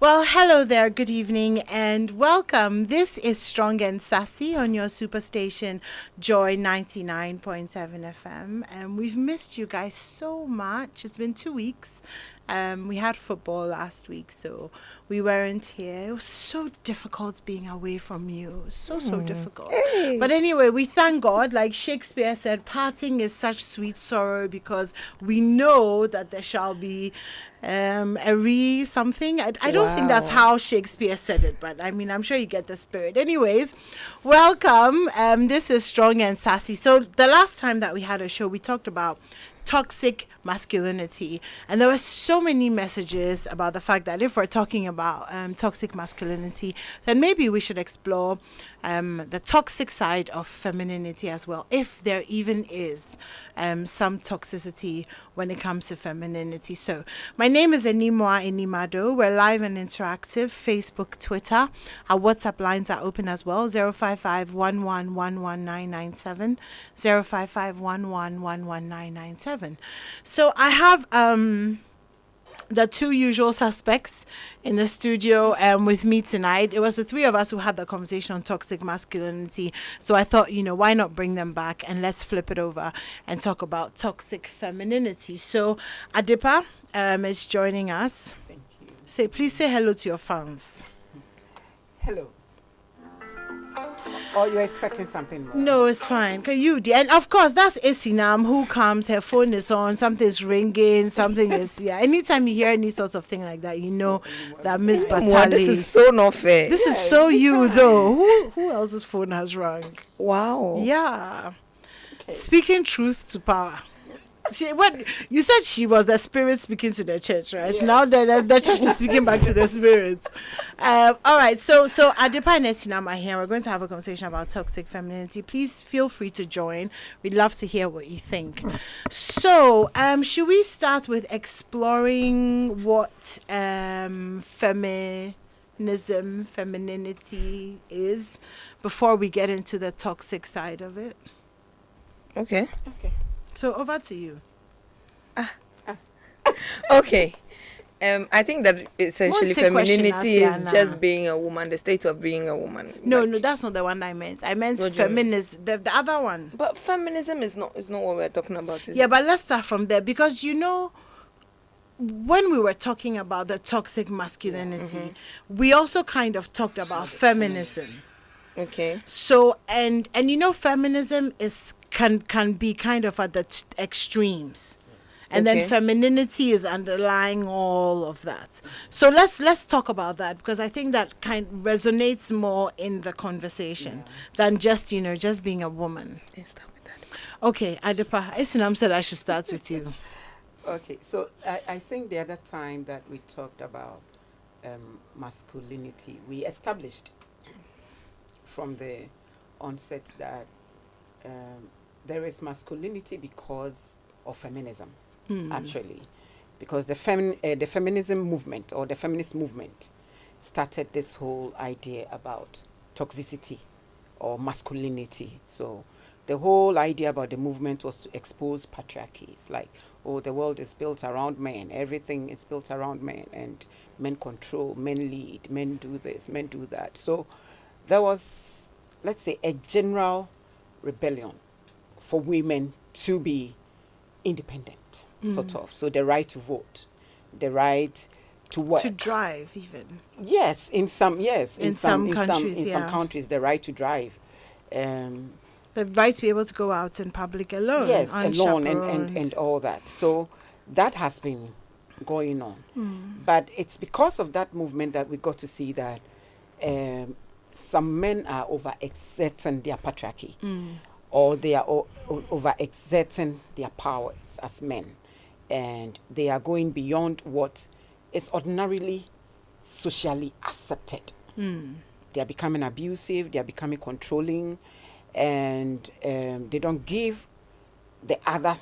Well, hello there, good evening, and welcome. This is Strong and Sassy on your superstation, Joy 99.7 FM. And we've missed you guys so much. It's been 2 weeks. We had football last week, so we weren't here. It was so difficult being away from you. So difficult. Hey. But anyway, we thank God. Like Shakespeare said, parting is such sweet sorrow because we know that there shall be a re something. I don't think that's Wow. how Shakespeare said it, but I mean, I'm sure you get the spirit. Anyways, welcome. This is Strong and Sassy. So the last time that we had a show, we talked about toxic masculinity, and there were so many messages about the fact that if we're talking about toxic masculinity, then maybe we should explore the toxic side of femininity as well, if there even is some toxicity when it comes to femininity. So my name is Animwaa Anim-Addo. We're live and interactive, Facebook, Twitter. Our WhatsApp lines are open as well, 055 1111997, 055 1111997. So I have the two usual suspects in the studio with me tonight. It was the three of us who had the conversation on toxic masculinity. So I thought, why not bring them back and let's flip it over and talk about toxic femininity. So Adipa is joining us. Thank you. Please say hello to your fans. Hello. Or you're expecting something more? No, it's fine. Can you? And of course, that's Isinam who comes. Her phone is on. Something's ringing. Something is Anytime you hear any sort of thing like that, you know that Miss Wow, this Batali. is so not fair. This is so you though. Who else's phone has rung? Wow. Yeah. Okay. Speaking truth to power. When you said she was the spirit speaking to the church, right? Yes. Now the church is speaking back to the spirits. All right, so Adipa and Esinam are here. We're going to have a conversation about toxic femininity. Please feel free to join. We'd love to hear what you think. So, should we start with exploring what femininity is before we get into the toxic side of it? Okay. Okay. So over to you. Okay. I think that essentially Won't take question, femininity is Asiana. just being a woman, the state of being a woman. No, Like- no, that's not the one I meant. I meant What do you mean? feminism, the other one. But feminism is not what we're talking about. Is Yeah, it? but let's start from there because when we were talking about the toxic masculinity, we also kind of talked about feminism. Okay. So and feminism can be kind of at the extremes. And Okay. then femininity is underlying all of that. So let's talk about that because I think that kind resonates more in the conversation than just being a woman. Let's start with that. Okay, Adipa, Isinam said I should start with you. Okay. So I think the other time that we talked about masculinity, we established from the onset that there is masculinity because of feminism, actually, because the feminism movement or the feminist movement started this whole idea about toxicity or masculinity. So the whole idea about the movement was to expose patriarchies, like, oh, the world is built around men, everything is built around men, and men control, men lead, men do this, men do that. So there was, let's say, a general rebellion for women to be independent, sort of. So the right to vote, the right to work. To drive even. Yes, in some countries, some countries, the right to drive. The right to be able to go out in public alone. Yes, alone unchaperoned. and all that. So that has been going on. But it's because of that movement that we got to see that some men are over-exerting their patriarchy, or they are over-exerting their powers as men, and they are going beyond what is ordinarily socially accepted. They are becoming abusive, they are becoming controlling, and they don't give the other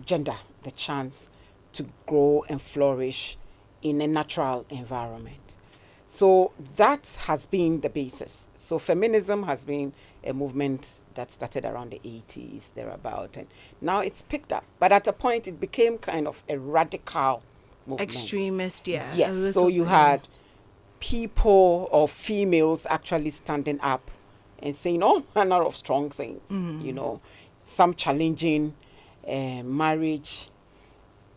gender the chance to grow and flourish in a natural environment. So that has been the basis. So feminism has been a movement that started around the 80s, thereabout, and now it's picked up. But at a point, it became kind of a radical movement. Extremist, yeah. a Yes. So little you bit. had people or females actually standing up and saying all manner of strong things, you know, some challenging marriage.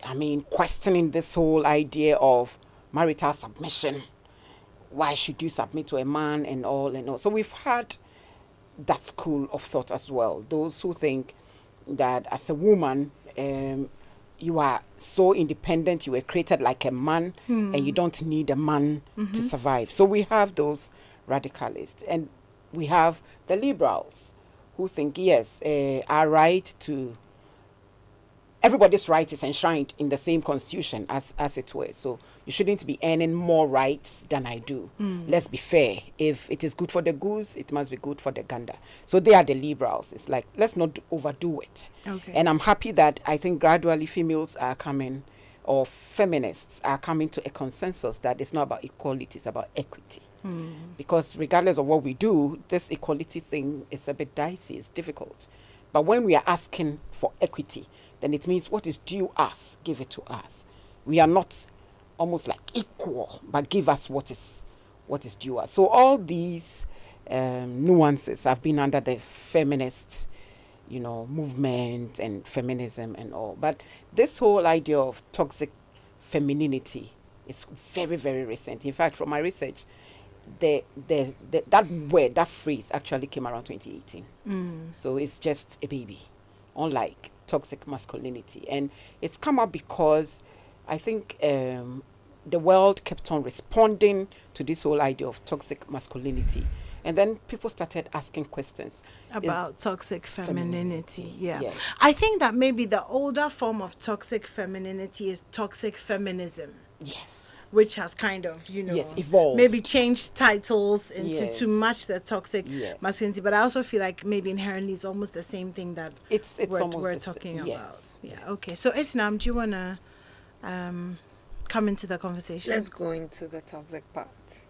I mean, questioning this whole idea of marital submission. Why should you submit to a man and all and all? So we've had that school of thought as well. Those who think that as a woman, you are so independent, you were created like a man, and you don't need a man to survive. So we have those radicalists, and we have the liberals who think, yes, our right to, everybody's right is enshrined in the same constitution as it were. So you shouldn't be earning more rights than I do. Let's be fair. If it is good for the goose, it must be good for the gander. So they are the liberals. It's like, let's not overdo it. Okay. And I'm happy that I think gradually females are coming, or feminists are coming to a consensus that it's not about equality, it's about equity. Because regardless of what we do, this equality thing is a bit dicey, it's difficult. But when we are asking for equity, then it means what is due us, give it to us. We are not almost like equal, but give us what is due us. So all these nuances have been under the feminist, you know, movement and feminism and all. But this whole idea of toxic femininity is very, very recent. In fact, from my research, that word, that phrase actually came around 2018. So it's just a baby, unlike toxic masculinity. And it's come up because I think the world kept on responding to this whole idea of toxic masculinity. And then people started asking questions about toxic femininity. Yeah. Yes. I think that maybe the older form of toxic femininity is toxic feminism. Yes. Which has kind of, you know, yes, evolved. Maybe changed titles into Yes. to match the toxic Yes. masculinity. But I also feel like maybe inherently it's almost the same thing that It's almost we're the talking yes. about. Yeah. Yes. Okay. So Isnam, do you wanna come into the conversation? Let's go into the toxic part.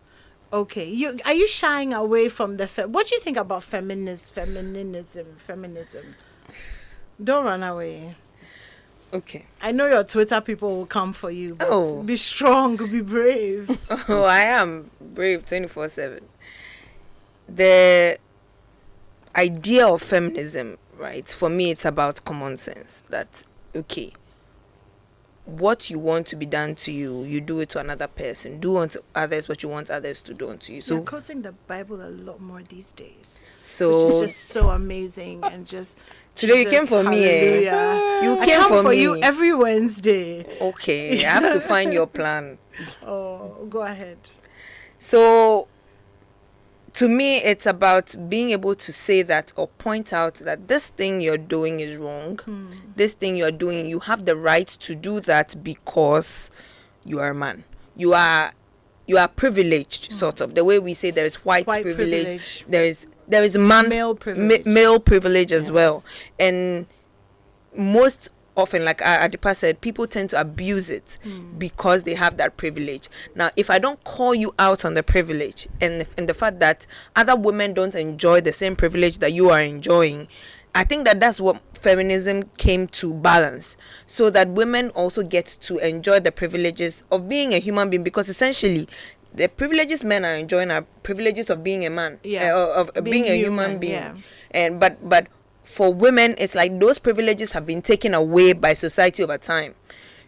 Okay. Are you shying away from the what do you think about feminism? Don't run away. Okay. I know your Twitter people will come for you, but Oh. be strong, be brave. Oh, I am brave 24/7. The idea of feminism, right? For me, it's about common sense. That, okay, what you want to be done to you, you do it to another person. Do unto others what you want others to do unto you. So So, you're quoting the Bible a lot more these days, which so is just so amazing and just. today you Jesus, came for me, eh? hallelujah. You I came come for you me. every Wednesday. Okay, I have to find your plan. Oh, go ahead. So, to me, it's about being able to say that or point out that this thing you're doing is wrong. This thing you're doing, you have the right to do that because you are a man. You are privileged, sort of. The way we say there is white privilege, there is Male privilege. male privilege as well. And most often, like Adipa said, people tend to abuse it because they have that privilege. Now, if I don't call you out on the privilege and the fact that other women don't enjoy the same privilege that you are enjoying, I think that that's what feminism came to balance, so that women also get to enjoy the privileges of being a human being, because essentially the privileges men are enjoying are privileges of being a man, of being a human being. yeah. And but for women, it's like those privileges have been taken away by society over time.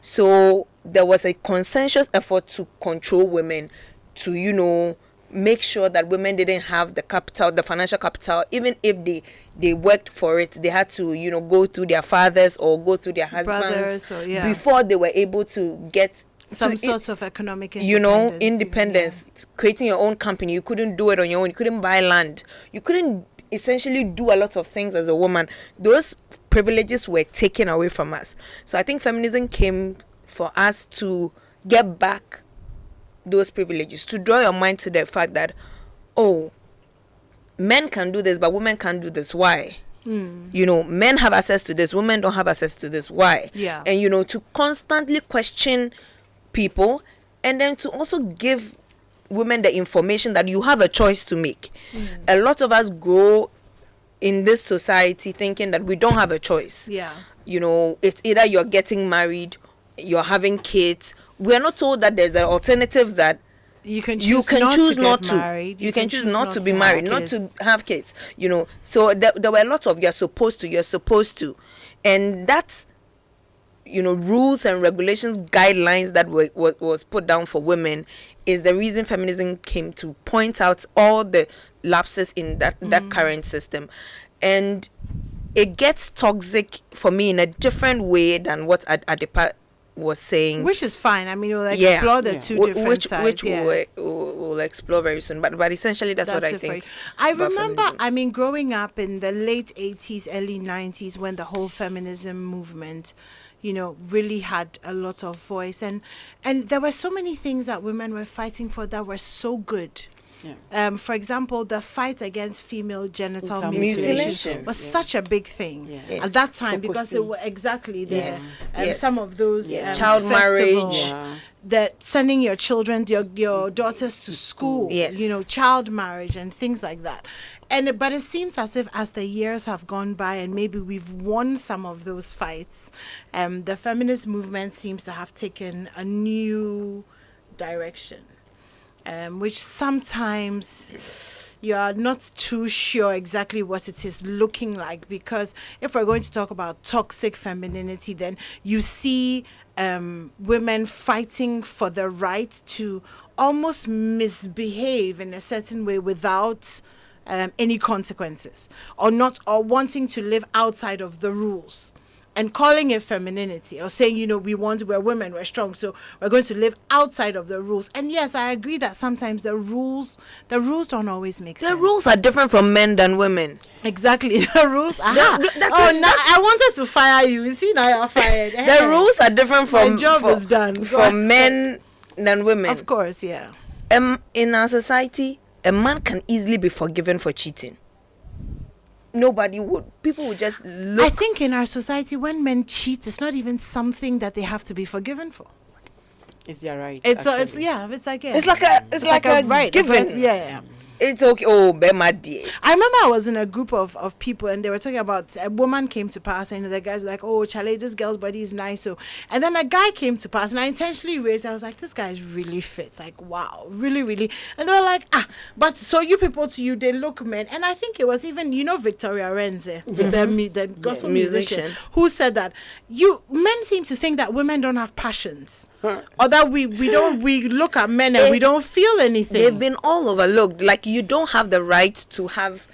So there was a consensus effort to control women, to, you know, make sure that women didn't have the capital, the financial capital. Even if they worked for it, they had to, you know, go through their fathers or go through their husbands before they were able to get some sort of economic independence. You know, independence, creating your own company. You couldn't do it on your own. You couldn't buy land. You couldn't essentially do a lot of things as a woman. Those privileges were taken away from us. So I think feminism came for us to get back those privileges, to draw your mind to the fact that, oh, men can do this, but women can't do this. Why? You know, men have access to this, women don't have access to this. Why? Yeah. And, you know, to constantly question people, and then to also give women the information that you have a choice to make. A lot of us grow in this society thinking that we don't have a choice. Yeah. You know, it's either you're getting married, you're having kids. We are not told that there's an alternative, that You can you choose can not choose to not get to. married. You can choose not to be have married, not kids. to have kids. So there were a lot of you're supposed to, and that's rules and regulations, guidelines that was put down for women is the reason feminism came to point out all the lapses in that current system, and it gets toxic for me in a different way than what Adepa was saying, which is fine. I mean, we'll explore the two different sides. Which we'll explore very soon. But essentially, that's what I think. I remember, I mean, growing up in the late 80s, early 90s, when the whole feminism movement, really had a lot of voice, and there were so many things that women were fighting for that were so good. Yeah. For example, the fight against female genital mutilation was such a big thing at that time, because it was exactly there. Some of those child marriage, that sending your children, your daughters to school, child marriage and things like that. But it seems as if as the years have gone by and maybe we've won some of those fights, the feminist movement seems to have taken a new direction. Which sometimes you are not too sure exactly what it is looking like, because if we're going to talk about toxic femininity, then you see women fighting for the right to almost misbehave in a certain way without any consequences, or wanting to live outside of the rules. And calling it femininity, or saying, we're women, we're strong, so we're going to live outside of the rules. And yes, I agree that sometimes the rules don't always make sense. The rules are different from men than women. Exactly, the rules. I wanted to fire you. You see, now you're fired. The rules are different from my job is done. From men than women. Of course, yeah. In our society, a man can easily be forgiven for cheating. People would just look. I think in our society, when men cheat, it's not even something that they have to be forgiven for. It's their right. It's like a right given. Yeah. It's okay. Oh, my dear. I remember I was in a group of people, and they were talking about a woman came to pass, and the guys were like, "Oh, Charlie, this girl's body is nice." So, and then a guy came to pass, and I intentionally raised. I was like, "This guy is really fit. Like, wow, really, really." And they were like, but so you people to you, they look men. And I think it was even Victoria Renze, the gospel musician, who said that men seem to think that women don't have passions. Or that we look at men and we don't feel anything. They've been all overlooked. Like, you don't have the right to have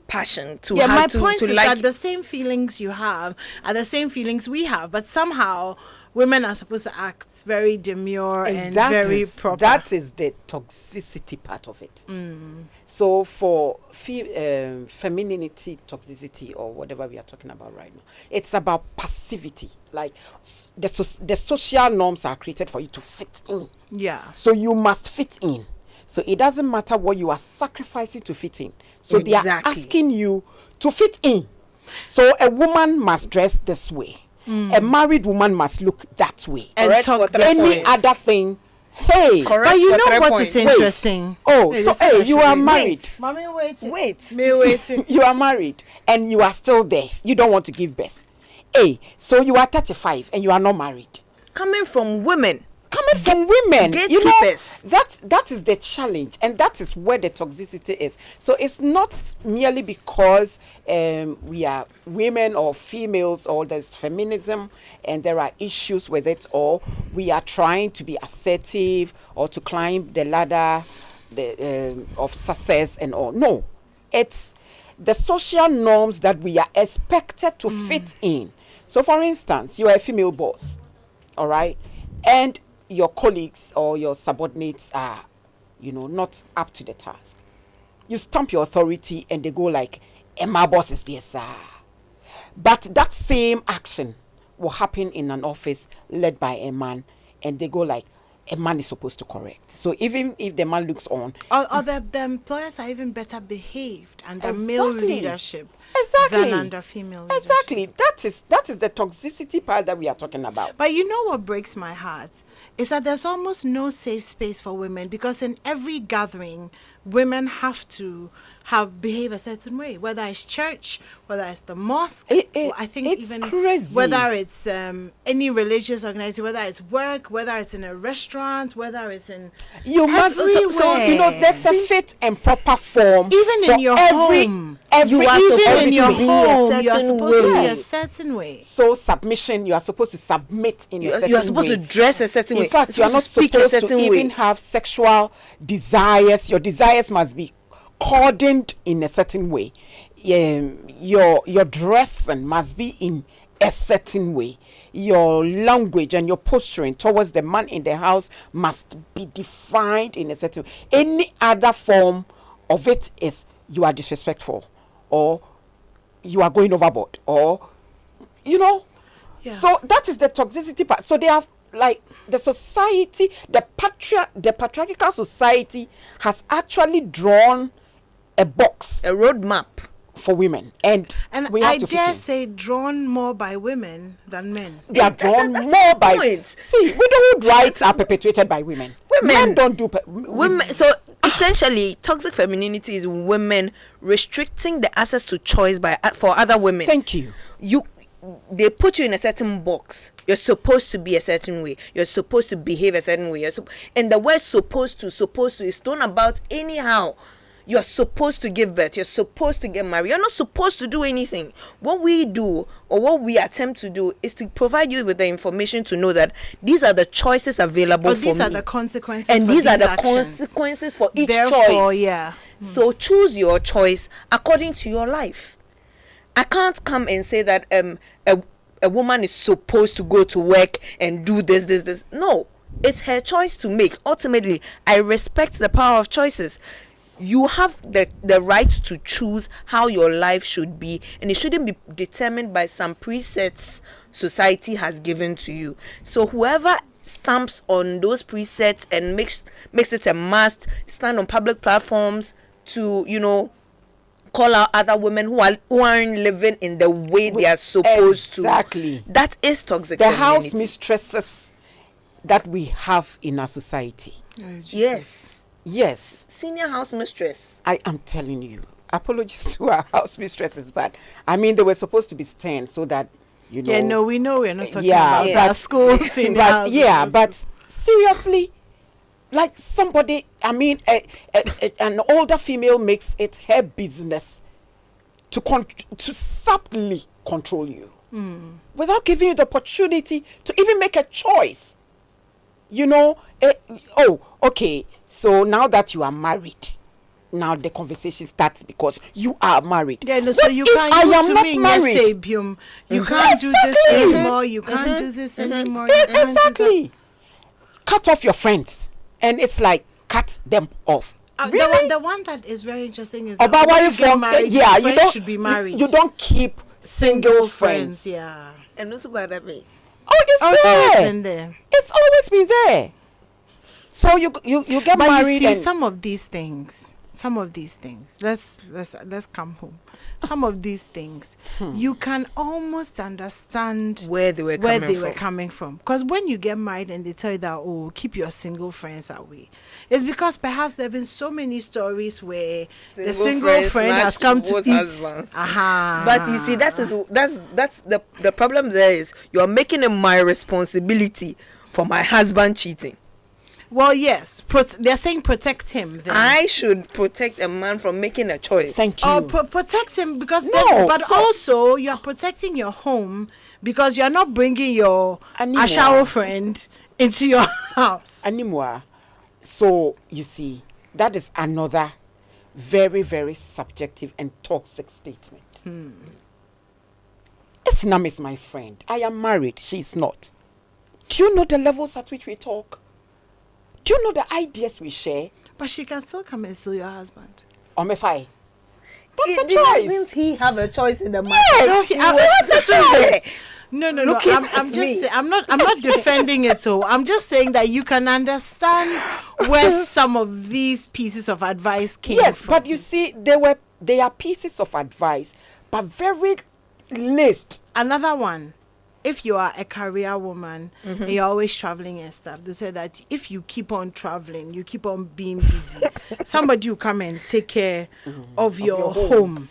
passion, to have my to point is like that the same feelings you have are the same feelings we have, but somehow women are supposed to act very demure and very proper. That is the toxicity part of it. So for femininity, toxicity, or whatever we are talking about right now, it's about passivity. Like the social norms are created for you to fit in. Yeah. So you must fit in. So it doesn't matter what you are sacrificing to fit in. So they are asking you to fit in. So a woman must dress this way. A married woman must look that way. And talk any other thing. Hey, correct. But you know what points. is interesting? You are married. Mommy, Wait. Me waiting. You are married and you are still there. You don't want to give birth. Hey, so you are 35 and you are not married. Coming from women. Gatekeepers. That is the challenge, and that is where the toxicity is. So it's not merely because we are women or females, or there's feminism and there are issues with it, or we are trying to be assertive or to climb the ladder of success and all. No, it's the social norms that we are expected to fit in. So for instance, you are a female boss, all right, and your colleagues or your subordinates are, not up to the task. You stamp your authority and they go like, my boss is there, sir. But that same action will happen in an office led by a man, and they go like, a man is supposed to correct. So even if the man looks on, or the employers are even better behaved under male leadership. Exactly. than under female leadership. Exactly. That is the toxicity part that we are talking about. But you know what breaks my heart is that there's almost no safe space for women, because in every gathering, women have to behave a certain way, whether it's church, whether it's the mosque, or I think it's even crazy. whether it's any religious organization, whether it's work, whether it's in a restaurant, whether it's in You must so everywhere. there's a fit and proper form. Even in for your every, home. Every, You are Even supposed in your to be a home, you're certain supposed to be way. a certain way. So submission, you are supposed to submit in a certain way. You are supposed to dress a certain way. In fact, you are not speak a supposed to certain even way. have sexual desires. Your desires must be cordoned in a certain way. Your dressing must be in a certain way. Your language and your posturing towards the man in the house must be defined in a certain way. Any other form of it is you are disrespectful, or you are going overboard, or Yeah. So that is the toxicity part. So they have, like, the society, the patriarchal society has actually drawn a box A roadmap. for women, and we have I to fit dare in. say drawn more by women than men. They are drawn That's more the by. point. See, widowhood rights are perpetuated by women. Men don't do. Women. So essentially, toxic femininity is women restricting the access to choice for other women. Thank you. They put you in a certain box. You're supposed to be a certain way. You're supposed to behave a certain way. And the word supposed to is thrown about anyhow. You're supposed to give birth. You're supposed to get married. You're not supposed to do anything. What we do, or what we attempt to do, is to provide you with the information to know that these are the choices available But for these me. are the consequences. And for these are the actions. consequences for each Therefore, choice. yeah. So choose your choice according to your life. I can't come and say that a woman is supposed to go to work and do this. No, it's her choice to make. Ultimately, I respect the power of choices. You have the right to choose how your life should be, and it shouldn't be determined by some presets society has given to you. So whoever stamps on those presets and makes it a must, stand on public platforms to, call out other women who aren't living in the way they are supposed to. Exactly. That is toxic The femininity. house mistresses that we have in our society. Yes. Yes, Senior house mistress. I am telling you. Apologies to our house mistresses, but I mean, they were supposed to be stern so that, Yeah, no, we know we're not talking Yeah, about yeah. our schools in but but seriously, like somebody, I mean, an older female makes it her business to subtly control you without giving you the opportunity to even make a choice. Okay, so now that you are married, now the conversation starts because you are married. Yeah, no, What so you if can't I go am to not me married? You can't do this Exactly. anymore. You can't do this anymore. You can't do that. Exactly. Cut off your friends, and it's like cut them off. Really? The one that is very interesting is About when where you you get from? married, Yeah, your you friends don't. should be married. You don't keep single friends. Yeah. And also by that way. Oh, it's Oh, it's always there. been there. It's always been there. So you get But married you see, and some of these things. Let's come home. Some of these things, you can almost understand Where they were coming from. Because when you get married and they tell you that, keep your single friends away, it's because perhaps there have been so many stories where the single friend has come to eat. But you see, that's the problem. There is you are making it my responsibility for my husband cheating. Well, yes, they're saying protect him. Then. I should protect a man from making a choice. thank you. Or protect him because No, also you are protecting your home because you are not bringing your Animwaa. Ashawo friend into your house. Animwaa. So you see, that is another very, very subjective and toxic statement. Islam is my friend. I am married. She's not. Do you know the levels at which we talk? Do you know the ideas we share? But she can still come and steal your husband. Omefai. That's a choice. Doesn't he have a choice in the matter? Yes, he was sitting there. No. Looking I'm at just me. saying, I'm not defending it. So I'm just saying that you can understand where some of these pieces of advice came Yes, from. but you see, they are pieces of advice, but very least. Another one. If you are a career woman and you're always traveling and stuff, they say that if you keep on traveling, you keep on being busy, somebody will come and take care of your home.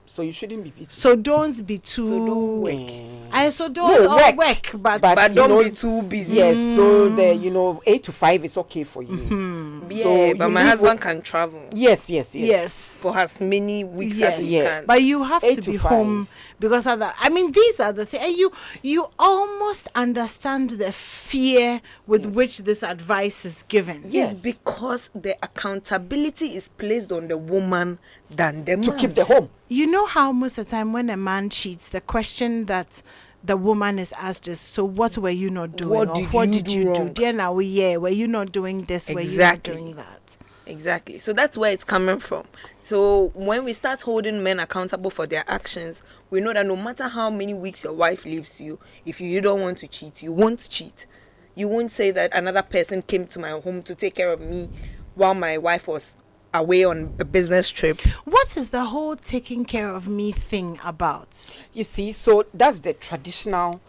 So you shouldn't be busy. So don't be too. So don't work. So don't work, but don't be too busy. Yes, so the 8 to 5 is okay for you. Yeah, So but you my leave husband can travel yes. for as many weeks as he Yes. can. But you have 8 to to be 5. home because of that. I mean, these are the things. And you almost understand the fear with which this advice is given. Yes. It's because the accountability is placed on the woman than the To man. keep the home. You know how most of the time when a man cheats, the question that the woman is asked is, so what were you not doing? What Or did what you did do you do? wrong? Dear, now were you not doing this? Exactly. Were you not doing that? Exactly. So that's where it's coming from. So when we start holding men accountable for their actions, we know that no matter how many weeks your wife leaves you, if you don't want to cheat, you won't cheat. You won't say that another person came to my home to take care of me while my wife was away on a business trip. What is the whole taking care of me thing about? You see, so that's the traditional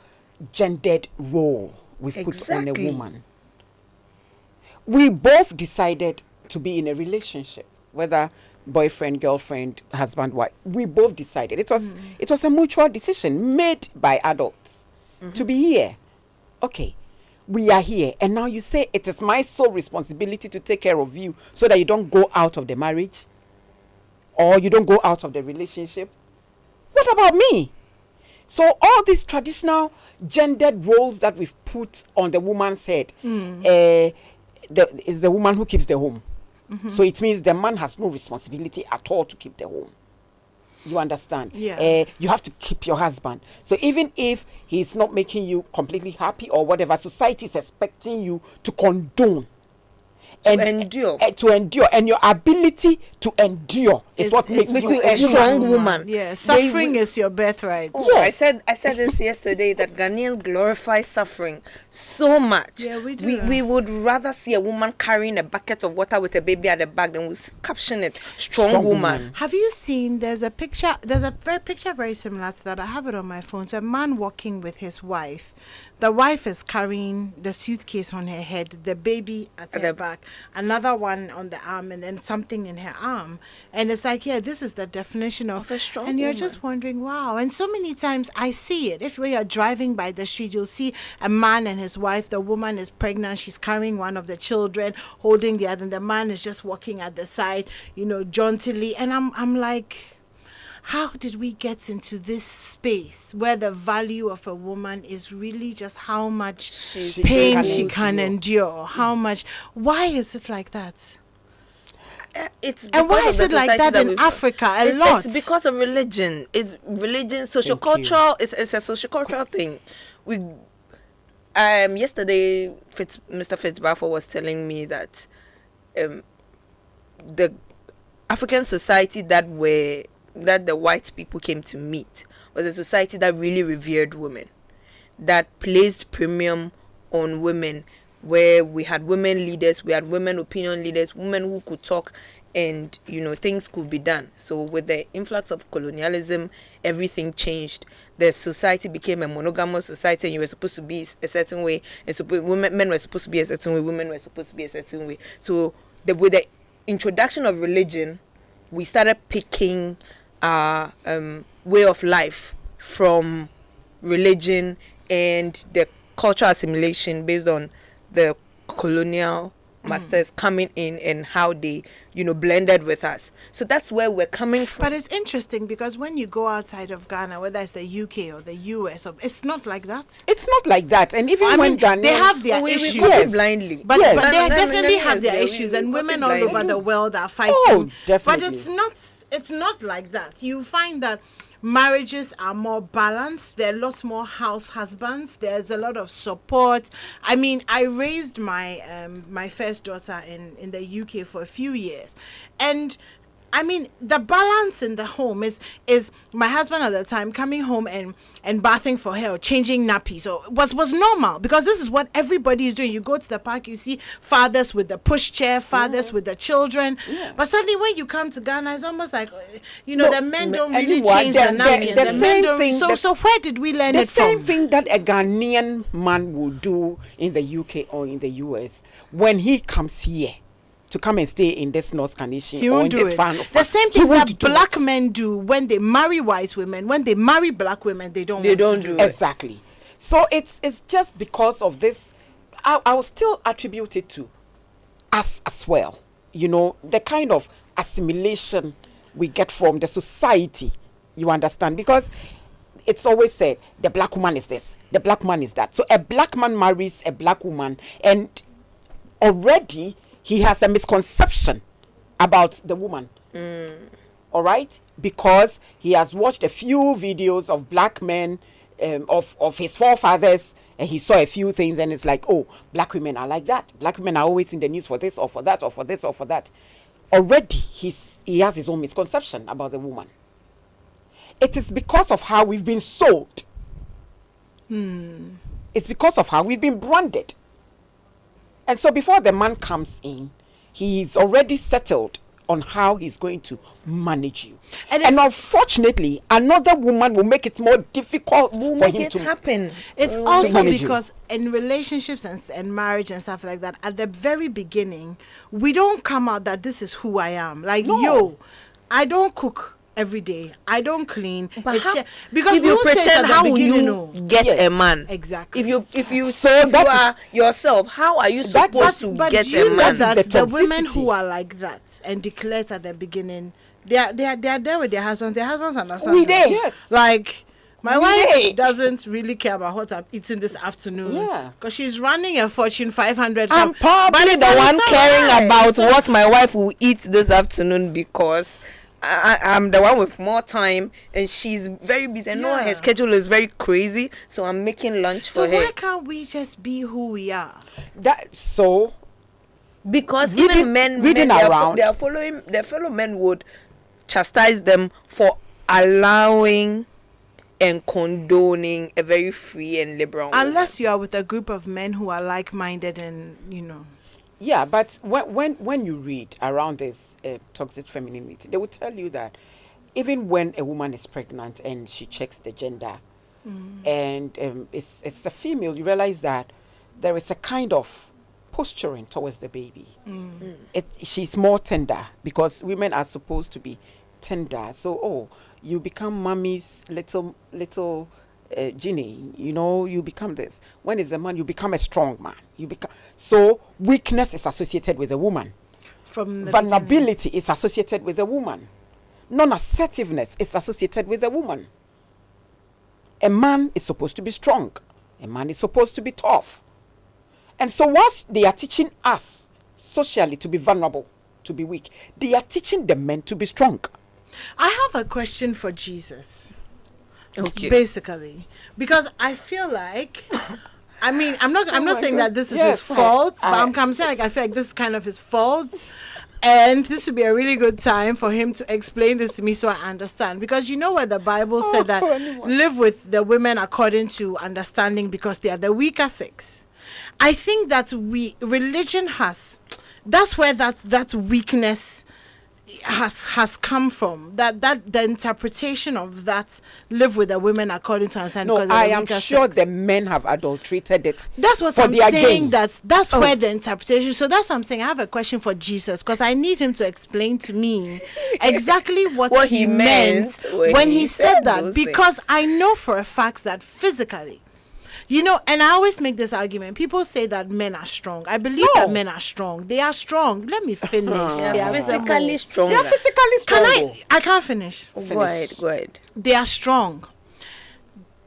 gendered role we've put on a Exactly. woman. We both decided to be in a relationship, whether boyfriend, girlfriend, husband, wife. We both decided. It was a mutual decision made by adults to be here. Okay, we are here, and now you say it is my sole responsibility to take care of you so that you don't go out of the marriage or you don't go out of the relationship. What about me? So all these traditional gendered roles that we've put on the woman's head, is the woman who keeps the home. So it means the man has no responsibility at all to keep the home. You understand? Yeah. You have to keep your husband. So even if he's not making you completely happy or whatever, society is expecting you to condone. Endure. To endure. And your ability to endure is what makes you a strong woman. Yeah, suffering is your birthright. Oh, yes. I said this yesterday that Ghanaians glorify suffering so much. Yeah, we do. We would rather see a woman carrying a bucket of water with a baby at the back than we caption it strong woman. Have you seen? There's a picture very similar to that. I have it on my phone. So a man walking with his wife. The wife is carrying the suitcase on her head, the baby at her back, another one on the arm, and then something in her arm. And it's like, yeah, this is the definition of a strong And you're woman. just wondering, wow. And so many times I see it. If we are driving by the street, you'll see a man and his wife. The woman is pregnant. She's carrying one of the children, holding the other. And the man is just walking at the side, jauntily. And I'm like, how did we get into this space where the value of a woman is really just how much pain she can endure? How much? Why is it like that? It's And why because is of the it like society that in we've- Africa a lot? It's because of religion. It's religion, sociocultural. It's a sociocultural thing. We yesterday, Mr. Fitzbarfour was telling me that the African society that the white people came to meet was a society that really revered women, that placed premium on women, where we had women leaders, we had women opinion leaders, women who could talk, and things could be done. So with the influx of colonialism, everything changed. The society became a monogamous society, and you were supposed to be a certain way, and men were supposed to be a certain way, women were supposed to be a certain way. So with the introduction of religion, we started picking our way of life from religion and the cultural assimilation based on the colonial masters coming in and how they blended with us. So that's where we're coming from. But it's interesting because when you go outside of Ghana, whether it's the UK or the US, it's not like that. It's not like that. And even when Ghanaians, they have their we issues. copy blindly. But, Yes. but they And definitely then, have their yes, issues, we and copy women all blindly. over the world are fighting. Oh, definitely. But it's not like that. You find that marriages are more balanced. There are lots more house husbands. There's a lot of support. I mean, I raised my my first daughter in the UK for a few years, and I mean, the balance in the home is my husband at the time coming home and bathing for her or changing nappies, so was normal, because this is what everybody is doing. You go to the park, you see fathers with the pushchair, fathers with the children. But suddenly when you come to Ghana, it's almost like, the men don't really change the nappy. The same thing. So where did we learn it from? The same thing that a Ghanaian man will do in the UK or in the US when he comes here to come and stay in this North Carnation or in this farm. The same thing that black men do when they marry white women. When they marry black women, they don't do it. Exactly. So it's just because of this. I will still attribute it to us as well. The kind of assimilation we get from the society. You understand? Because it's always said the black woman is this, the black man is that. So a black man marries a black woman, and already he has a misconception about the woman. All right? Because he has watched a few videos of black men, of his forefathers, and he saw a few things, and it's like, oh, black women are like that. Black women are always in the news for this or for that or for this or for that. Already he has his own misconception about the woman. It is because of how we've been sold. It's because of how we've been branded. And so before the man comes in, he's already settled on how he's going to manage you. And unfortunately, another woman will make it more difficult for him to happen. It's also because in relationships and marriage and stuff like that, at the very beginning, we don't come out that this is who I am. Like, I don't cook every day. I don't clean. But because if you pretend, how will you get a man? Exactly. If you are yourself, how are you supposed to get a man? That the women who are like that and declares at the beginning, they are there with their husbands. Their husbands understand. Yes. Like, my wife doesn't really care about what I'm eating this afternoon. Yeah. Because she's running a Fortune 500. I'm probably the one caring about what my wife will eat this afternoon, because I'm the one with more time, and she's very busy. I know her schedule is very crazy, so I'm making lunch for her. So why can't we just be who we are? Because even men their fellow men would chastise them for allowing and condoning a very free and liberal unless you are with a group of men who are like-minded and Yeah, but when you read around this toxic femininity, they will tell you that even when a woman is pregnant and she checks the gender, and it's a female, you realize that there is a kind of posturing towards the baby. She's more tender, because women are supposed to be tender. So, you become mommy's little genie, you become this. When it's a man, you become a strong man. So weakness is associated with a woman. Vulnerability is associated with a woman. Non-assertiveness is associated with a woman. A man is supposed to be strong. A man is supposed to be tough. And so whilst they are teaching us socially to be vulnerable, to be weak, they are teaching the men to be strong. I have a question for Jesus. Okay. Basically, because I feel like, I'm not saying that this is his fault, but I'm saying, like, I feel like this is kind of his fault, and this would be a really good time for him to explain this to me so I understand. Because where the Bible said that live with the women according to understanding, because they are the weaker sex. I think that religion that's where that weakness has come from, that the interpretation of that live with the women according to understanding. No, I am sure the men have adulterated it. That's what I'm saying. That's where the interpretation. So that's what I'm saying. I have a question for Jesus, because I need him to explain to me exactly what he meant when he said that, because I know for a fact that physically, and I always make this argument. People say that men are strong. I believe that men are strong. They are strong. Let me finish. They are physically strong. They are physically strong. I can't finish. Go ahead. They are strong.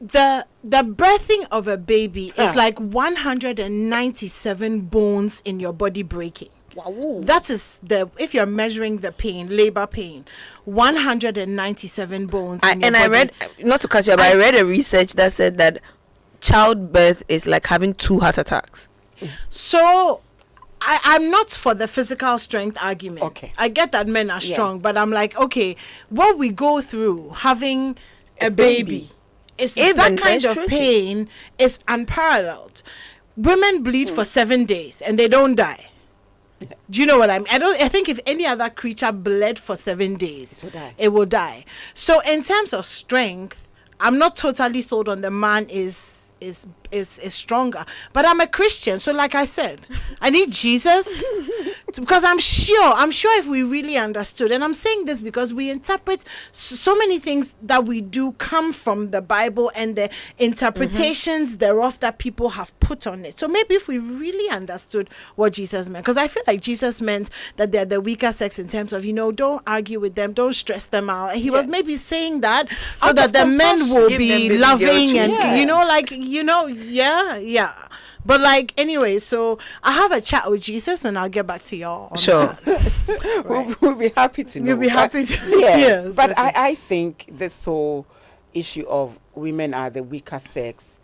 The birthing of a baby is like 197 bones in your body breaking. Wow. That is if you're measuring the pain, labor pain, 197 bones. I read, not to cut you, but I read a research that said that childbirth is like having 2 heart attacks. So I'm not for the physical strength argument. Okay. I get that men are strong, but I'm like, okay, what we go through having a baby is Even that kind of menstruating. pain is unparalleled. Women bleed for 7 days and they don't die. Do you know what I mean? I think if any other creature bled for 7 days, it will die. So in terms of strength, I'm not totally sold on the man is stronger. But I'm a Christian, so like I said, I need Jesus because I'm sure if we really understood, and I'm saying this because we interpret so many things that we do come from the Bible and the interpretations thereof that people have put on it. So maybe if we really understood what Jesus meant, because I feel like Jesus meant that they're the weaker sex in terms of, don't argue with them, don't stress them out. And he was maybe saying that so that the men will Give them be baby loving girl and yeah. But like anyway, so I have a chat with Jesus and I'll get back to y'all. Sure. We'll be happy to know. You'll be happy to. Yes, but okay. I think this whole issue of women are the weaker sex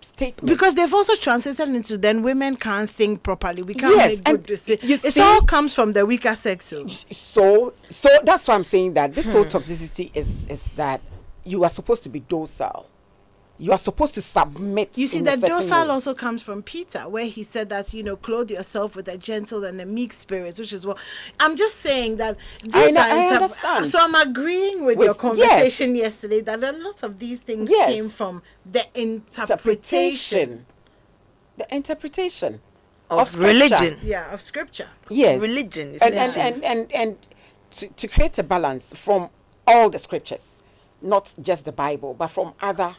statement. Because they've also translated into then women can't think properly. We can't Yes, make good and decisions. you It see- all comes from the weaker sex. So that's why I'm saying that this whole toxicity is that you are supposed to be docile. You are supposed to submit. You see, in the a certain docile way. also comes from Peter, where he said that, clothe yourself with a gentle and a meek spirit, which is what I'm just saying that these I understand. So I'm agreeing with your conversation yesterday that a lot of these things came from the interpretation. The interpretation Of scripture. religion. Yeah, of scripture. Yes. Religion, And essentially. and to create a balance from all the scriptures, not just the Bible, but from other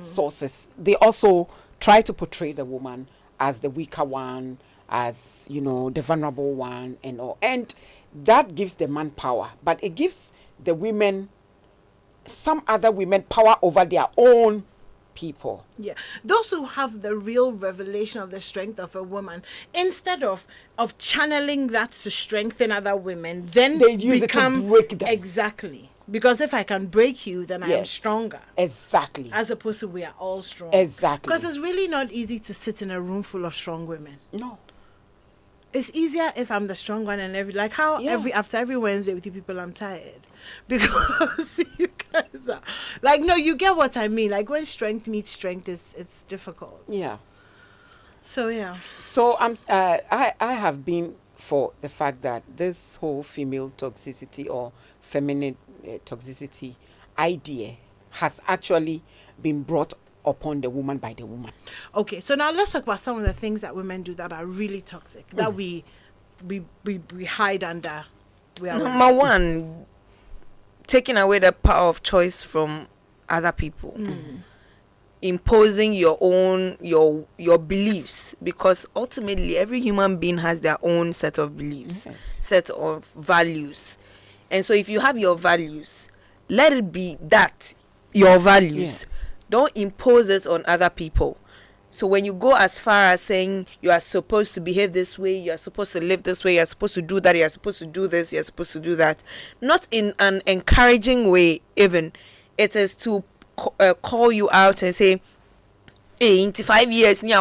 sources. They also try to portray the woman as the weaker one, as the vulnerable one, and all. And that gives the man power, but it gives the women, some other women, power over their own people. Yeah, those who have the real revelation of the strength of a woman, instead of channeling that to strengthen other women, then They use it to break them. Exactly. Because if I can break you, then I am stronger. Exactly. As opposed to we are all strong. Exactly. Because it's really not easy to sit in a room full of strong women. No. It's easier if I'm the strong one and after every Wednesday with you people, I'm tired. Because you guys are like, no, you get what I mean. Like when strength meets strength, it's difficult. Yeah. So yeah. So I have been for the fact that this whole female toxicity or feminine toxicity idea has actually been brought upon the woman by the woman. Okay, so now let's talk about some of the things that women do that are really toxic, that we hide under. Number one, taking away the power of choice from other people. Imposing your own your beliefs, because ultimately every human being has their own set of beliefs, set of values. And so if you have your values, let it be that your values. Don't impose it on other people. So when you go as far as saying you are supposed to behave this way, you are supposed to live this way, you are supposed to do that, you are supposed to do this, you are supposed to do that, not in an encouraging way even, it is to call you out and say, hey, in 5 years, that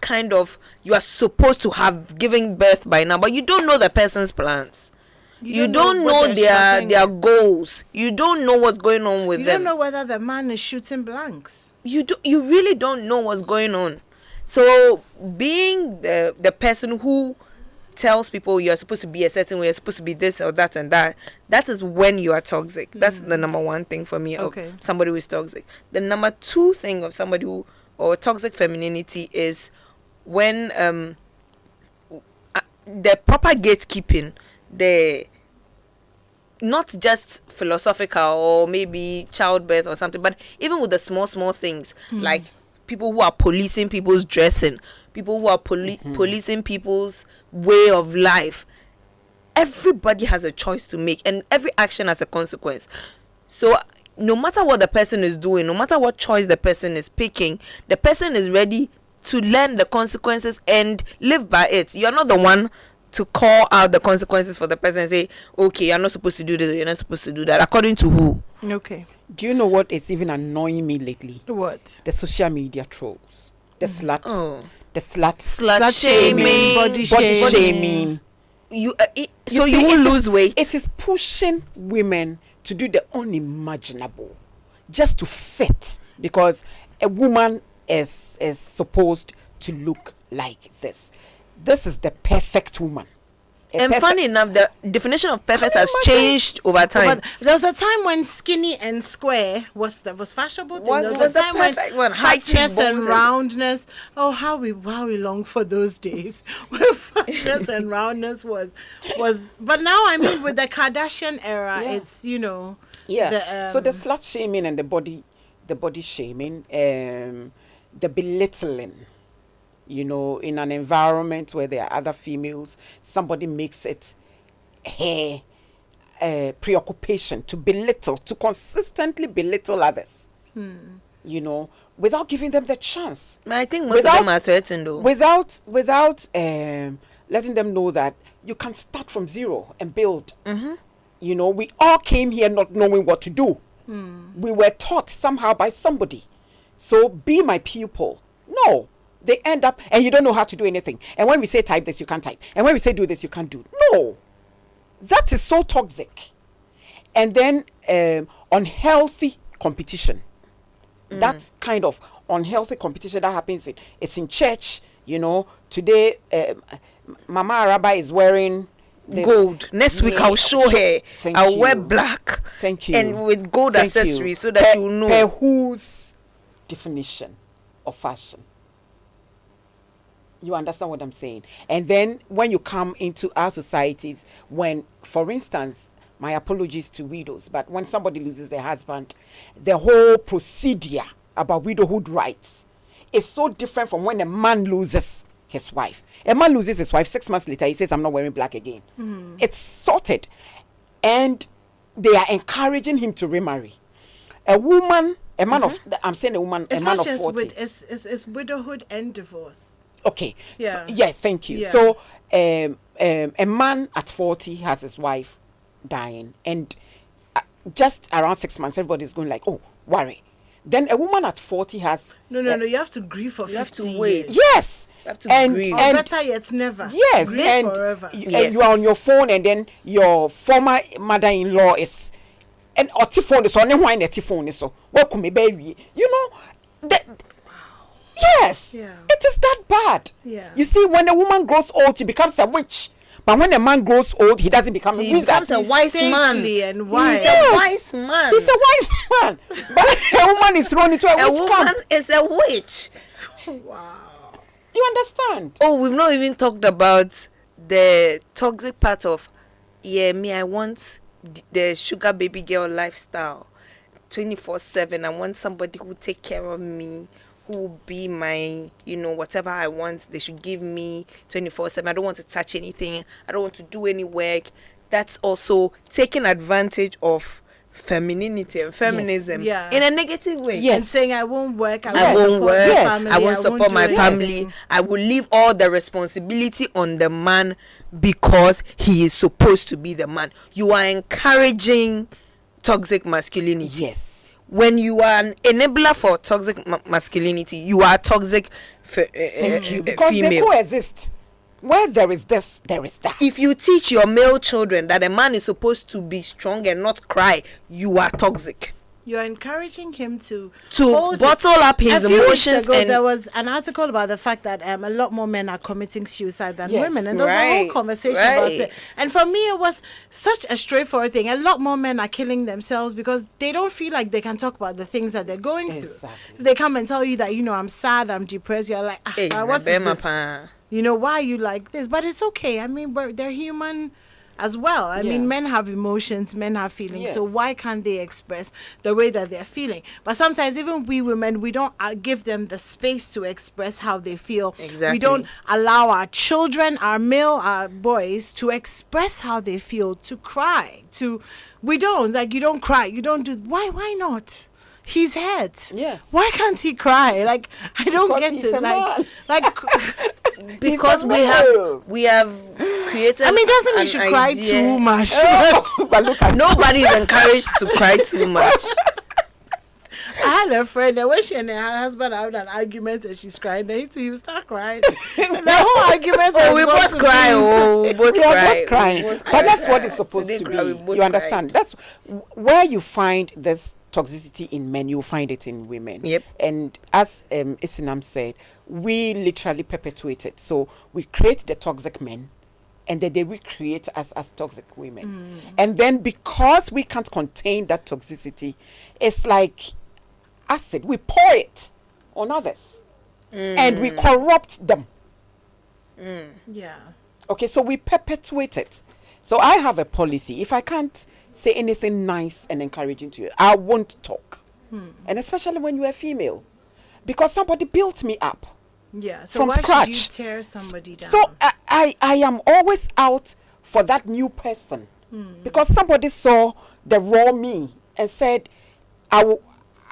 kind of, you are supposed to have given birth by now, but you don't know the person's plans. You don't know their goals. You don't know what's going on with them. You don't know whether the man is shooting blanks. You really don't know what's going on. So being the person who tells people you're supposed to be a certain way, you're supposed to be this or that and that is when you are toxic. That's the number one thing for me of somebody who is toxic. The number two thing of somebody who, or toxic femininity, is when the proper gatekeeping, the not just philosophical or maybe childbirth or something, but even with the small things, like people who are policing people's dressing, people who are policing people's way of life. Everybody has a choice to make, and every action has a consequence. So no matter what the person is doing, no matter what choice the person is picking, the person is ready to learn the consequences and live by it. You're not the one to call out the consequences for the person and say, okay, you're not supposed to do this, you're not supposed to do that. According to who? Okay. Do you know what is even annoying me lately? What? The social media trolls. the slut, Slut shaming, body body shaming. shaming. So see, you will it is- lose weight. It is pushing women to do the unimaginable just to fit, because a woman is supposed to look like this. This is the perfect woman. And funny enough, the definition of perfect has changed over time. But there was a time when skinny and square was fashionable. Thing. Was There the a time when perfect one. High fatness and cheekbones and- roundness. Oh, how we long for those days when fatness and roundness was. But now, I mean, with the Kardashian era, Yeah. it's, you know. So the slut shaming and the body shaming, the belittling, you know, in an environment where there are other females, somebody makes it her preoccupation to consistently belittle others, you know, without giving them the chance. I think most of them are threatened though. Without letting them know that you can start from zero and build. You know, we all came here not knowing what to do. We were taught somehow by somebody. So be my pupil. No. They end up, and you don't know how to do anything. And when we say type this, you can't type. And when we say do this, you can't do. No. That is so toxic. And then unhealthy competition. That kind of unhealthy competition that happens it's in church, you know. Today, Mama Rabbi is wearing this. Gold. Next week I'll show her. Thank I'll you. wear black. Thank you. And with gold Thank you. accessories so that you know. Per whose definition of fashion? You understand what I'm saying? And then when you come into our societies, when, for instance, my apologies to widows, but when somebody loses their husband, the whole procedure about widowhood rights is so different from when a man loses his wife. A man loses his wife, 6 months later, he says, I'm not wearing black again. It's sorted. And they are encouraging him to remarry. A woman, a man of, I'm saying a woman, It's a man not of just 40. it's widowhood and divorce. Okay. Yeah. So, yeah, thank you. Yeah. So, a man at 40 has his wife dying, and just around 6 months, everybody's going like, oh, worry. Then a woman at 40 has... No. You have to grieve for 50 You have to wait. years. Yes. You have to and, grieve. Or and better yet, never. yes, Grieve and forever. and you are on your phone, and then your former mother-in-law is... And our phone is on the wine, the phone is so... Welcome, baby. You know, that... Yes. Yeah. It is that bad. Yeah. You see, when a woman grows old, she becomes a witch. But when a man grows old, he doesn't become a He wizard. becomes a wise man. Stately and wise. He's Yes. a wise man. He's a wise man. But a woman is thrown into a A witch woman camp. is a witch. Wow. You understand? Oh, we've not even talked about the toxic part of, yeah, me, I want the sugar baby girl lifestyle 24/7. I want somebody who take care of me, who will be my, you know, whatever I want, they should give me 24/7. I don't want to touch anything. I don't want to do any work. That's also taking advantage of femininity and feminism Yeah. in a negative way. Yes. And saying I won't work. I won't support work. my Yes. family, I won't support do my anything. family. I will leave all the responsibility on the man because he is supposed to be the man. You are encouraging toxic masculinity. Yes. When you are an enabler for toxic masculinity, you are toxic Thank you. Because they female. coexist. Where there is this, there is that. If you teach your male children that a man is supposed to be strong and not cry, you are toxic. You're encouraging him to hold bottle up his a few weeks emotions ago, and there was an article about the fact that a lot more men are committing suicide than Yes. women, and there was a whole Right, conversation about right. it. And for me, it was such a straightforward thing. A lot more men are killing themselves because they don't feel like they can talk about the things that they're going through. Exactly. If they come and tell you that, you know, I'm sad, I'm depressed, you're like, Hey, what's na bema this? pa. You know, why are you like this? But it's okay. I mean, they're human as well. I Yeah. mean, men have emotions, men have feelings. So Yes. why can't they express the way that they're feeling? But sometimes even we women, we don't give them the space to express how they feel. Exactly. We don't allow our children, our boys, to express how they feel, to cry. We don't. Like, you don't cry. You don't do. Why not? He's hurt. Yes. Why can't he cry? Like, I don't Because get he's it. a man. Because a we have created. I mean, doesn't mean an you should cry idea. too much. But look at Nobody is encouraged to cry too much. I had a friend that when she and her husband had an argument and she's crying, then he will start crying. And the whole argument. Oh, we both cry. Oh, we both We are cry. both crying. We both But cry. that's what it's supposed Today to cry, we be. both You understand? cry. That's where you find this toxicity in men, you find it in women. Yep. And as Isinam said, we literally perpetuate it. So we create the toxic men, and then they recreate us as toxic women. And then because we can't contain that toxicity, it's like acid. We pour it on others, and we corrupt them. Yeah. Okay, so we perpetuate it. So I have a policy. If I can't say anything nice and encouraging to you, I won't talk. And especially when you're a female, because somebody built me up. Yeah. So From why scratch. should you tear somebody down? So I am always out for that new person, because somebody saw the raw me and said, I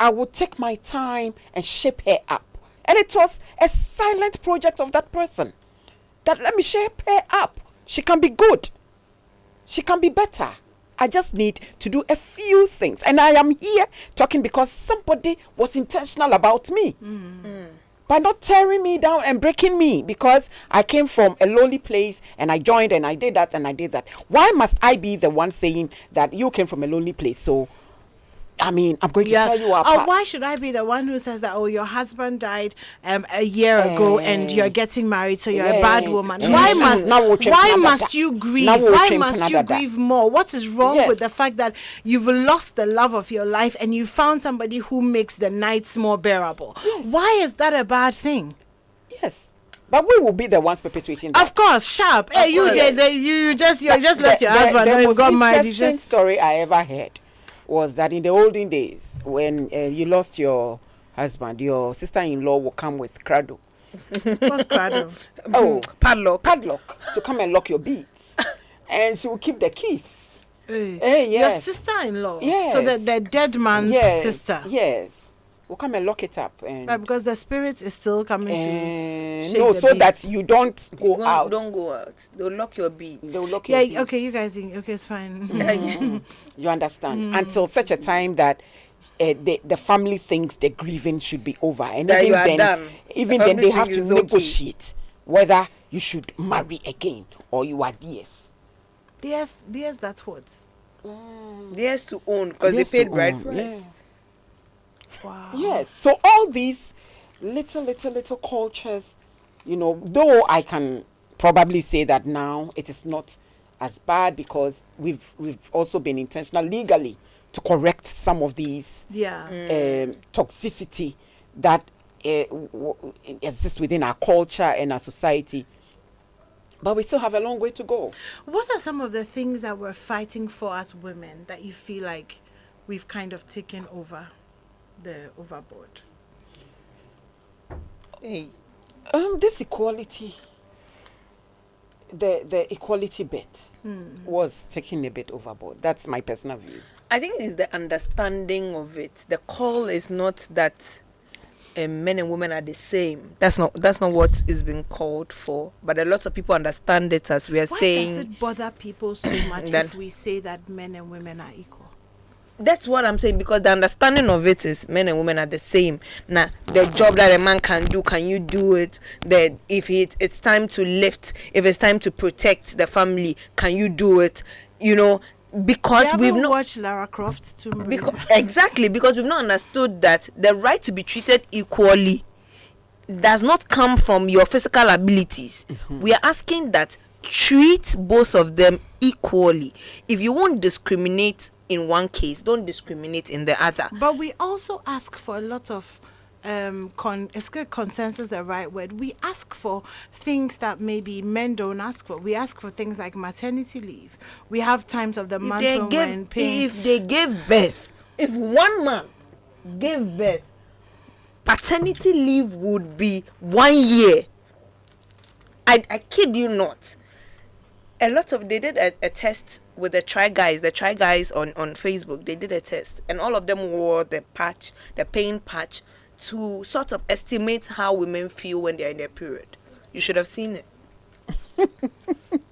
will take my time and shape her up. And it was a silent project of that person. That let me shape her up. She can be good. She can be better. I just need to do a few things. And I am here talking because somebody was intentional about me. By not tearing me down and breaking me because I came from a lowly place and I joined and I did that and I did that. Why must I be the one saying that you came from a lonely place? So, I mean, I'm going to tell you Oh, apart. why should I be the one who says that? Oh, your husband died a year ago, and you're getting married, so you're a bad woman. Why must you grieve? Why must you grieve more? What is wrong with the fact that you've lost the love of your life and you found somebody who makes the nights more bearable? Why is that a bad thing? Yes. But we will be the ones perpetuating that. Of course, sharp. Hey, you just left your husband the when you most got married. You interesting just story I ever heard was that in the olden days, when you lost your husband, your sister-in-law will come with cradle. what's cradle? Oh, Padlock. padlock to come and lock your beads, and she will keep the keys. Hey, Hey, your yes. sister-in-law. Yes. So the dead man's Yes, sister. yes, will come and lock it up, and Right, because the spirit is still coming to. no, the so that beads. you don't go out. Don't go out. They'll lock your beads. They'll lock your Yeah, beads. okay, you guys, okay, it's fine. You understand? Until such a time that the family thinks the grieving should be over, and That even you are then, done. even The then, they family have to think it's okay. negotiate whether you should marry again or you are DS. Yes, that's what. They has to own because they Yes, paid to bride own, price. Wow. Yes. So all these little cultures, you know, though I can probably say that now it is not as bad because we've also been intentional legally to correct some of these Yeah. toxicity that exists within our culture and our society. But we still have a long way to go. What are some of the things that we're fighting for as women that you feel like we've kind of taken overboard? Hey. This equality, the equality bit was taken a bit overboard. That's my personal view. I think it's the understanding of it. The call is not that men and women are the same. That's not what is being called for. But a lot of people understand it as we are Why saying. does it bother people so much That- if we say that men and women are equal? That's what I'm saying, because the understanding of it is men and women are the same. Now, the job that a man can do, can you do it? That if it's time to lift, if it's time to protect the family, can you do it? You know, because we've not watched Lara Croft's Tomb Raider. because we've not understood that the right to be treated equally does not come from your physical abilities. We are asking that treat both of them equally. If you won't discriminate in one case, don't discriminate in the other. But we also ask for a lot of is consensus the right word? We ask for things that maybe men don't ask for. We ask for things like maternity leave. We have times of the month when we're in pain. If they gave birth, if one man gave birth, paternity leave would be 1 year. I kid you not. They did a test with the try guys on Facebook. They did a test, and all of them wore the pain patch, to sort of estimate how women feel when they're in their period. You should have seen it.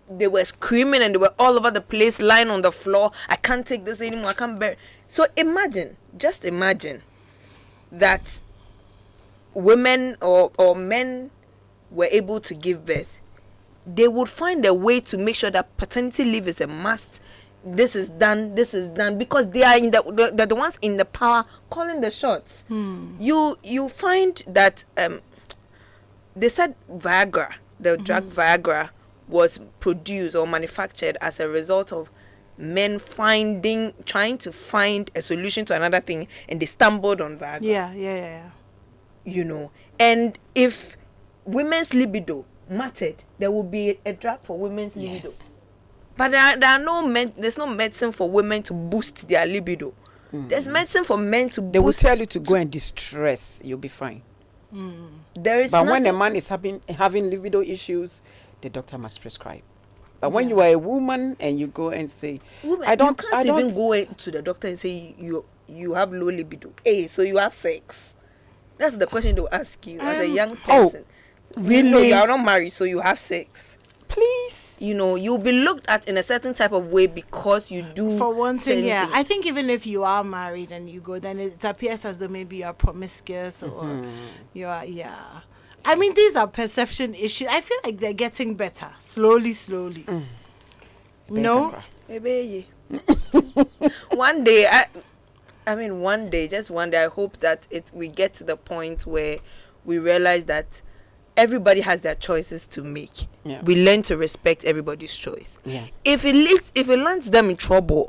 They were screaming and they were all over the place, lying on the floor. I can't take this anymore. I can't bear it. So just imagine that women or men were able to give birth, they would find a way to make sure that paternity leave is a must. This is done, because they are they're the ones in the power calling the shots. You find that they said Viagra, the drug Viagra, was produced or manufactured as a result of men trying to find a solution to another thing, and they stumbled on Viagra. Yeah. You know, and if women's libido mattered, there would be a drug for women's libido. Yes. But there's no medicine for women to boost their libido. There's medicine for men to They will boost. tell you to go and distress. You'll be fine. There is But when nothing- a man is having libido issues, the doctor must prescribe. But when you are a woman and you go and say, Women, I don't, you can't even go to the doctor and say you have low libido. Hey, so you have sex? That's the question they'll ask you as a young person. really? No, you are not married, so you have sex. Please. You know, you'll be looked at in a certain type of way because you do. For one thing, certain yeah. things. I think even if you are married and you go, then it appears as though maybe you're promiscuous or you're, yeah. I mean, these are perception issues. I feel like they're getting better, slowly. No? Maybe. One day, just one day, I hope that we get to the point where we realize that everybody has their choices to make. Yeah. We learn to respect everybody's choice. Yeah. If it lands them in trouble,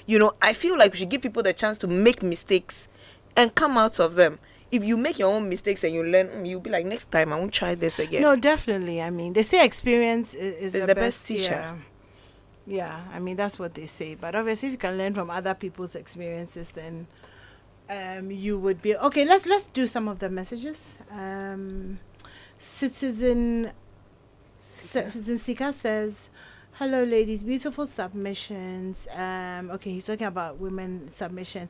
you know, I feel like we should give people the chance to make mistakes and come out of them. If you make your own mistakes and you learn, you'll be like, next time I won't try this again. No, definitely. I mean, they say experience is It's the best teacher. Yeah, I mean, that's what they say. But obviously, if you can learn from other people's experiences, then you would be okay. Let's do some of the messages. Citizen Sika says, hello ladies, beautiful submissions. Okay, he's talking about women submission.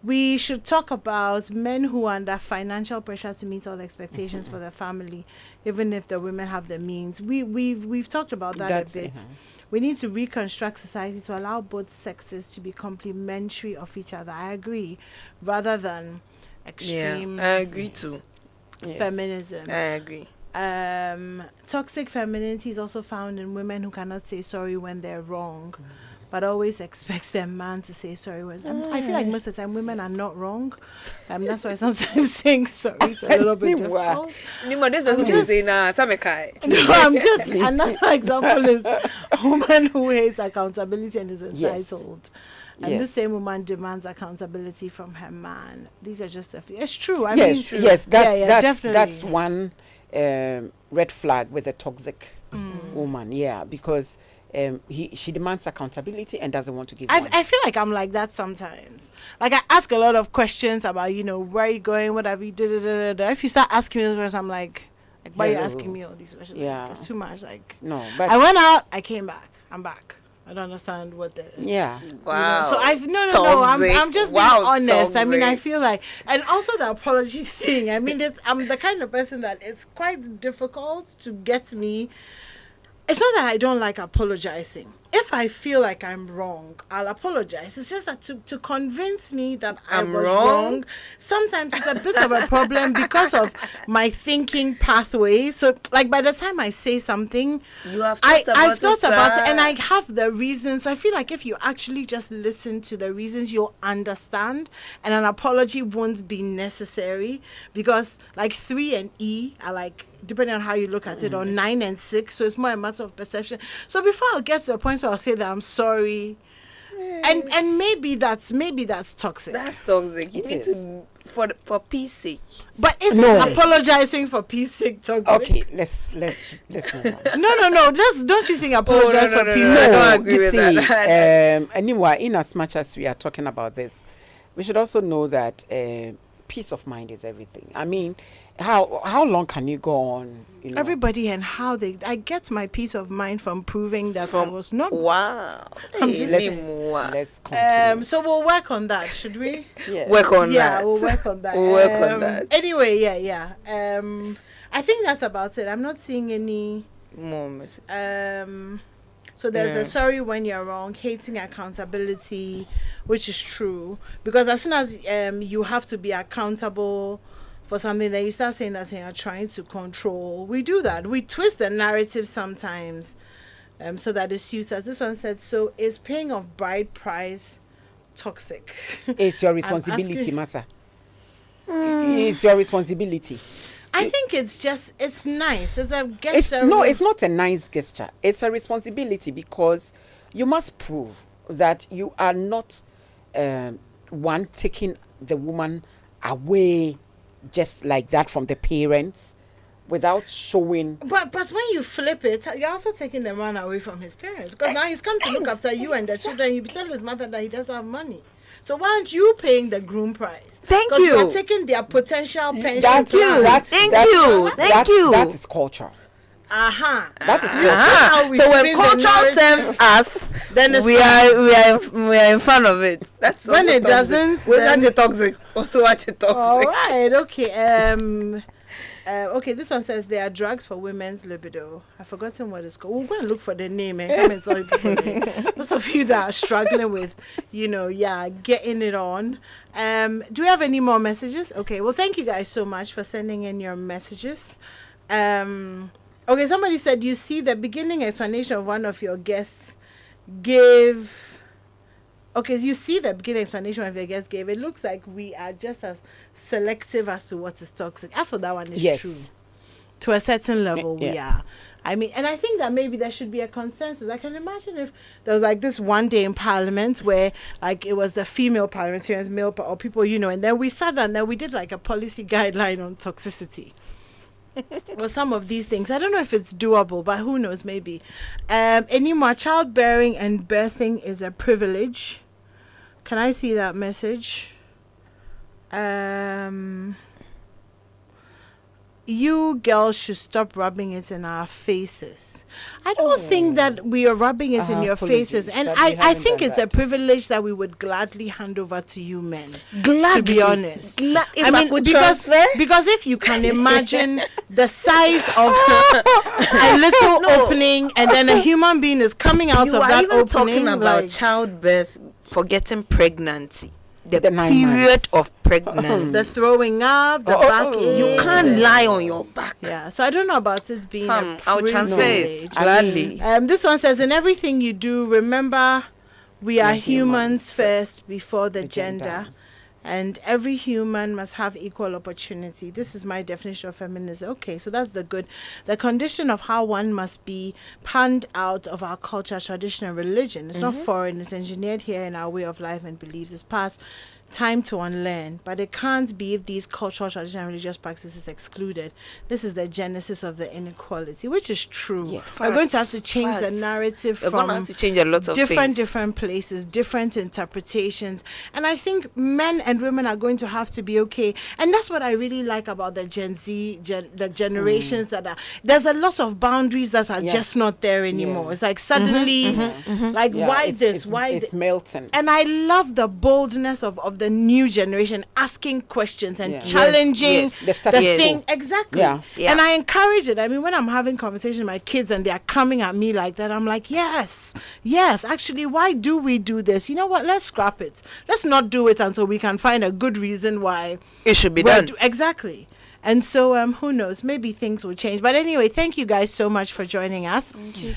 We should talk about men who are under financial pressure to meet all the expectations for their family, even if the women have the means. We've talked about that That's a bit. it, We need to reconstruct society to allow both sexes to be complementary of each other. I agree, rather than extreme I agree too. Yes. feminism. I agree. Toxic femininity is also found in women who cannot say sorry when they're wrong, but always expects their man to say sorry when. I feel like most of the time women are not wrong. That's why sometimes saying sorry is a little bit Animwaa. difficult. This person will say, nah, Samekai. No, I'm just another example is a woman who hates accountability and is entitled. And Yes. the same woman demands accountability from her man. These are just a few. It's true. I Yes, mean, yes, that's definitely. one red flag with a toxic woman. Yeah, because she demands accountability and doesn't want to give one. I feel like I'm like that sometimes. Like I ask a lot of questions about, where are you going, what have you done. If you start asking me those questions, I'm like why are you Hello. asking me all these questions? Yeah. Like, it's too much. Like No, but I went out, I came back, I'm back. I don't understand what the yeah, Wow. So no. I'm just being honest. I mean, I toxic. feel like, and also the apology thing. I mean, I'm the kind of person that it's quite difficult to get me. It's not that I don't like apologizing. If I feel like I'm wrong, I'll apologize. It's just that to convince me that I I'm was wrong? wrong, sometimes it's a bit of a problem because of my thinking pathway. So, like, by the time I say something, You have I've thought thought about it and sir. I have the reasons. I feel like if you actually just listen to the reasons, you'll understand, and an apology won't be necessary because, like, 3 and E are like, depending on how you look at it, or 9 and 6. So it's more a matter of perception. So before I get to the point where I'll say that I'm sorry, and maybe that's toxic. That's toxic. You It need is. to, for peace sake. But is No. apologizing for peace sake toxic? okay. Let's move on. No. Don't you think apologize no, for no, peace no, sake? I don't agree you with see, that. anyway, in as much as we are talking about this, we should also know that peace of mind is everything. I mean, how long can you go on? Everybody and how I get my peace of mind from proving that I was not. Wow. I'm Hey, just- Animwaa. let's continue. So we'll work on that, should we? Yeah. Work on Yeah, that. we'll work on that. We'll work on that. Anyway, yeah. I think that's about it. I'm not seeing any. More message. So there's the sorry when you're wrong, hating accountability, which is true. Because as soon as you have to be accountable for something, then you start saying that you're trying to control. We do that. We twist the narrative sometimes so that it suits us. This one said, so is paying of bride price toxic? It's your responsibility, Masa. It's your responsibility. I think it's nice. It's a gesture. No, it's not a nice gesture. It's a responsibility because you must prove that you are not one taking the woman away just like that from the parents without showing. But when you flip it, you're also taking the man away from his parents, because now he's come to look after you and the children. You tell his mother that he doesn't have money. So why aren't you paying the groom price? Thank you. Because you're taking their potential pension. Thank you. That is culture. That is culture. So when culture serves us, then we are in front of it. That's when it doesn't. Then the toxic. Also watch it toxic. All right. Okay. Okay, this one says there are drugs for women's libido. I've forgotten what it's called. We'll go and look for the name and come and tell you. Those of you that are struggling with, getting it on. Do we have any more messages? Okay, well, thank you guys so much for sending in your messages. Okay, somebody said you see the beginning explanation of one of your guests give. Okay, you see the beginning explanation of your guest gave. It looks like we are just as selective as to what is toxic. As for that one, it's true. To a certain level, we are. I mean, and I think that maybe there should be a consensus. I can imagine if there was like this one day in Parliament where like it was the female parliamentarians, or people, and then we sat down and then we did like a policy guideline on toxicity. Or some of these things. I don't know if it's doable, but who knows, maybe. Anymore, childbearing and birthing is a privilege. Can I see that message? You girls should stop rubbing it in our faces. I don't think that we are rubbing it in your faces. And I think it's a privilege that we would gladly hand over to you men. To be honest. Because if you can imagine the size of a little opening and then a human being is coming out of that opening. You are even talking about childbirth, forgetting pregnancy. The period of pregnancy. The throwing up, the back ache. You can't lie on your back. Yeah, so I don't know about it being a I'll transfer it gladly. This one says, in everything you do, remember we are humans first before the gender. And every human must have equal opportunity. This is my definition of feminism. Okay, so that's the condition of how one must be panned out of our culture, tradition, and religion. It's not foreign. It's engineered here in our way of life and beliefs. It's past time to unlearn, but it can't be if these cultural, traditional, and religious practices excluded. This is the genesis of the inequality, which is true. Yes. We're going to have to change the narrative We're going to have to change a lot of different places, different interpretations, and I think men and women are going to have to be okay. And that's what I really like about the Gen Z, the generations that are. There's a lot of boundaries that are just not there anymore. It's like suddenly, why this? Why it's melting? And I love the boldness of the new generation asking questions and challenging the thing. Exactly. Yeah. And I encourage it. I mean, when I'm having conversations with my kids and they're coming at me like that, I'm like, yes, actually, why do we do this? You know what? Let's scrap it. Let's not do it until we can find a good reason why it should be done. Exactly. And so, who knows? Maybe things will change. But anyway, thank you guys so much for joining us. Thank you.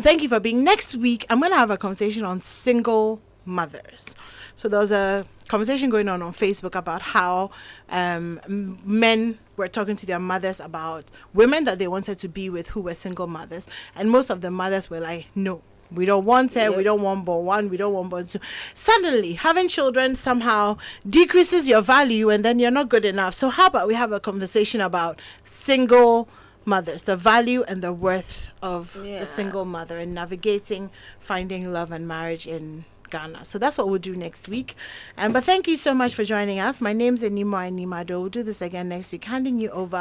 Thank you for being. Next week, I'm going to have a conversation on single mothers. So there was a conversation going on Facebook about how men were talking to their mothers about women that they wanted to be with who were single mothers, and most of the mothers were like, no, we don't want her, we don't want born one, we don't want born two. Suddenly having children somehow decreases your value, and then you're not good enough. So how about we have a conversation about single mothers, the value and the worth of the single mother, and navigating finding love and marriage in Ghana. So that's what we'll do next week. But thank you so much for joining us. My name's Animwaa Anim-Addo. We'll do this again next week, handing you over